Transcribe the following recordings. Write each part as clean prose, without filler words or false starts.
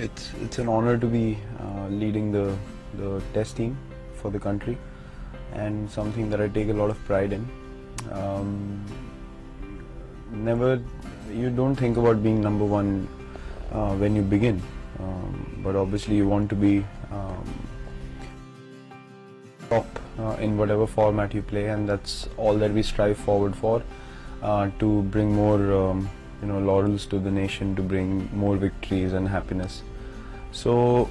It's an honor to be leading the test team for the country, and something that I take a lot of pride in. Never, you don't think about being number one when you begin, but obviously you want to be top in whatever format you play, and that's all that we strive forward for, to bring more laurels to the nation, to bring more victories and happiness. So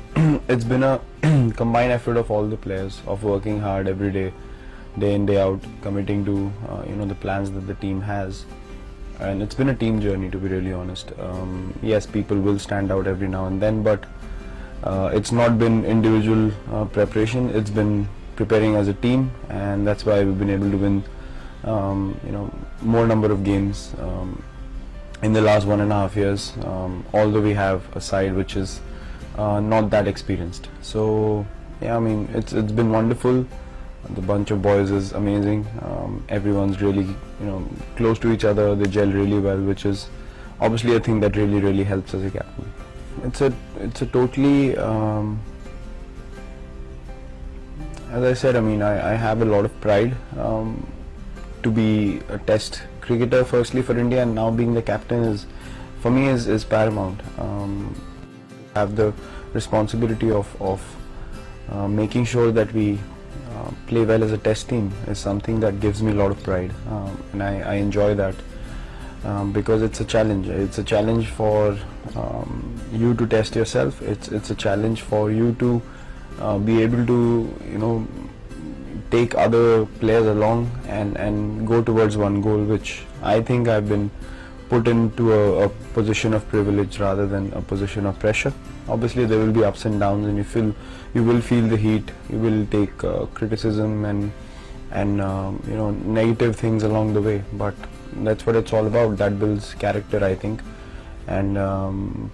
it's been a combined effort of all the players, of working hard every day, day in, day out, committing to the plans that the team has. And it's been a team journey, to be really honest. Yes, people will stand out every now and then, but it's not been individual preparation. It's been preparing as a team, and that's why we've been able to win more number of games in the last 1.5 years, although we have a side which is not that experienced. So yeah, I mean, it's been wonderful. The bunch of boys is amazing. Everyone's really close to each other. They gel really well, which is obviously a thing that really helps as a captain. It's a totally as I said, I mean, I have a lot of pride to be a test cricketer firstly for India, and now being the captain is, for me, is paramount. Have the responsibility of making sure that we play well as a test team is something that gives me a lot of pride, and I enjoy that because it's a challenge. It's a challenge for you to test yourself. It's a challenge for you to be able to take other players along and go towards one goal, which I think I've been put into a position of privilege rather than a position of pressure. Obviously there will be ups and downs, and you will feel the heat, you will take criticism and negative things along the way, but that's what it's all about. That builds character, I think. And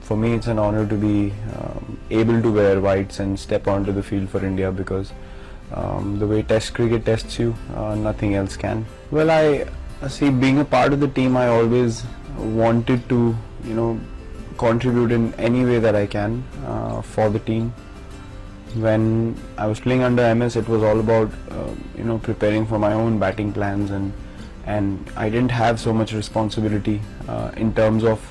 for me, it's an honor to be able to wear whites and step onto the field for India, because the way Test cricket tests you, nothing else can. Well, I see, being a part of the team, I always wanted to contribute in any way that I can for the team. When I was playing under MS, it was all about preparing for my own batting plans, and I didn't have so much responsibility in terms of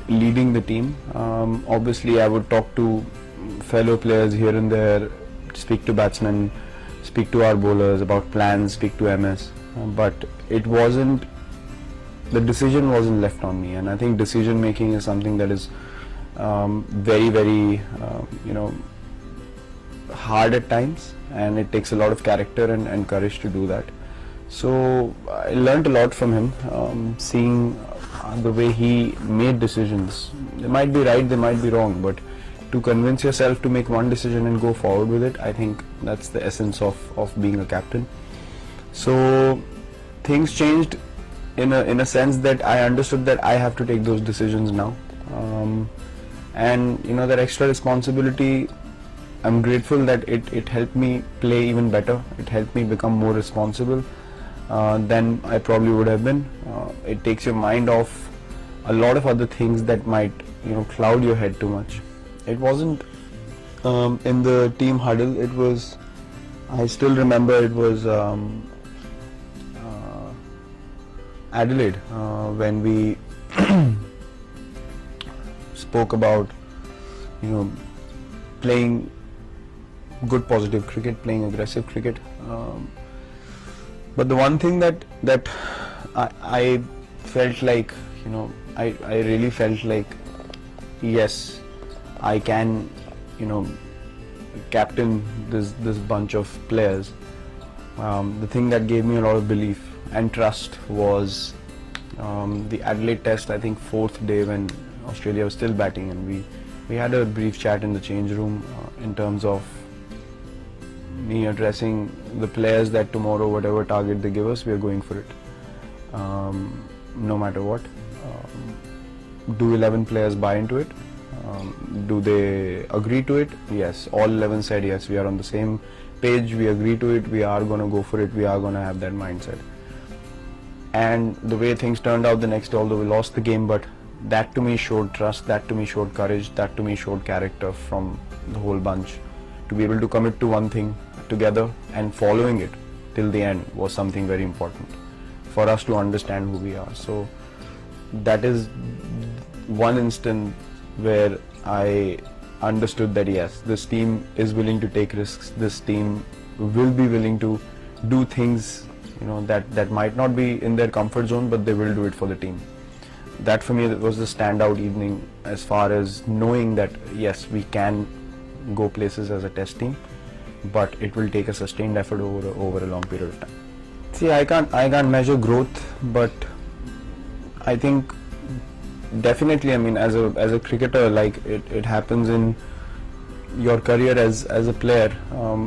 leading the team. Obviously I would talk to fellow players here and there, speak to batsmen, speak to our bowlers about plans, speak to MS, but the decision wasn't left on me. And I think decision making is something that is very hard at times, and it takes a lot of character and courage to do that. So I learned a lot from him, seeing the way he made decisions. They might be right, they might be wrong, but to convince yourself to make one decision and go forward with it, I think that's the essence of being a captain. So things changed in a sense that I understood that I have to take those decisions now, and that extra responsibility, I'm grateful that it helped me play even better. It helped me become more responsible than I probably would have been. It takes your mind off a lot of other things that might cloud your head too much. It wasn't in the team huddle. It was, I still remember, it was Adelaide, when we spoke about playing good positive cricket, playing aggressive cricket. But the one thing that I felt like, I really felt like, yes, I can captain this bunch of players. The thing that gave me a lot of belief and trust was the Adelaide Test, I think 4th day, when Australia was still batting, and we had a brief chat in the change room in terms of me addressing the players that tomorrow, whatever target they give us, we are going for it, no matter what. Do 11 players buy into it? Do they agree to it? Yes, all 11 said yes, we are on the same page, we agree to it, we are going to go for it, we are going to have that mindset. And the way things turned out the next day, although we lost the game, but that to me showed trust, that to me showed courage, that to me showed character from the whole bunch. To be able to commit to one thing together and following it till the end was something very important for us to understand who we are. So that is one instant where I understood that yes, this team is willing to take risks, this team will be willing to do things, you know, that might not be in their comfort zone, but they will do it for the team. That for me was the standout evening as far as knowing that yes, we can go places as a test team, but it will take a sustained effort over a long period of time. See, I can't measure growth, but I think definitely, I mean, as a cricketer, like it happens in your career as a player.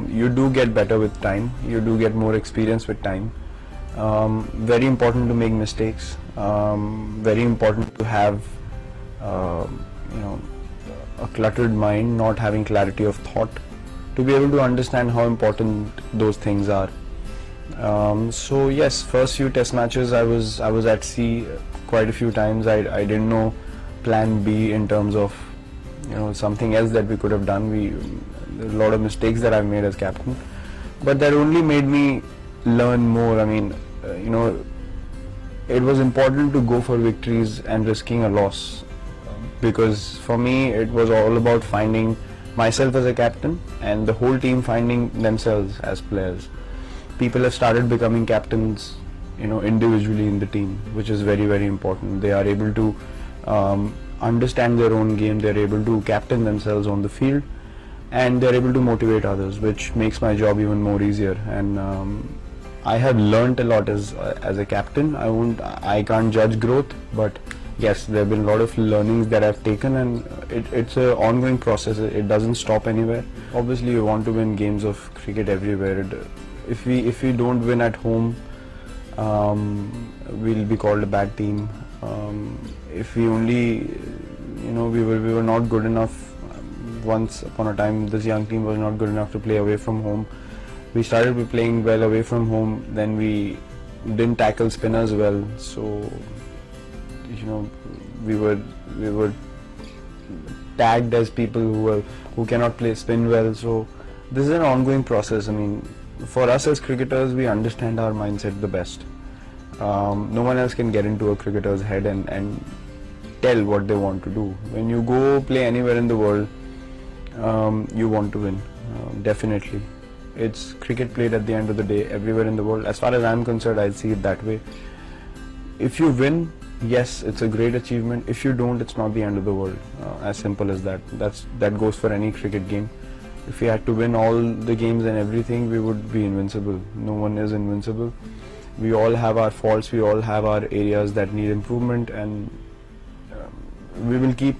You do get better with time, you do get more experience with time. Very important to make mistakes, very important to have you know, a cluttered mind, not having clarity of thought, to be able to understand how important those things are. So yes, first few test matches I was at sea quite a few times. I didn't know plan B in terms of, you know, something else that we could have done. There's a lot of mistakes that I've made as captain, but that only made me learn more. I mean, you know, it was important to go for victories and risking a loss, because for me it was all about finding myself as a captain and the whole team finding themselves as players. People have started becoming captains, you know, individually in the team, which is very, very important. They are able to understand their own game, they're able to captain themselves on the field, and they're able to motivate others, which makes my job even more easier. And I have learnt a lot as a captain. I can't judge growth, but yes, there have been a lot of learnings that I've taken, and it's an ongoing process. It doesn't stop anywhere. Obviously, you want to win games of cricket everywhere. If we don't win at home, we'll be called a bad team. If we only, you know, we were not good enough. Once upon a time, this young team was not good enough to play away from home. We started with playing well away from home, then we didn't tackle spinners well, so, you know, we were tagged as people who cannot play spin well. So this is an ongoing process. I mean, for us as cricketers, we understand our mindset the best. No one else can get into a cricketer's head and tell what they want to do. When you go play anywhere in the world, you want to win, definitely. It's cricket played at the end of the day everywhere in the world. As far as I'm concerned, I see it that way. If you win, yes, it's a great achievement. If you don't, it's not the end of the world. As simple as that. That goes for any cricket game. If we had to win all the games and everything, we would be invincible. No one is invincible. We all have our faults, we all have our areas that need improvement, and we will keep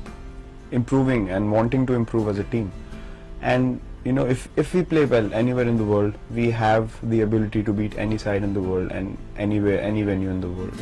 improving and wanting to improve as a team. And you know, if we play well anywhere in the world, we have the ability to beat any side in the world and anywhere, any venue in the world.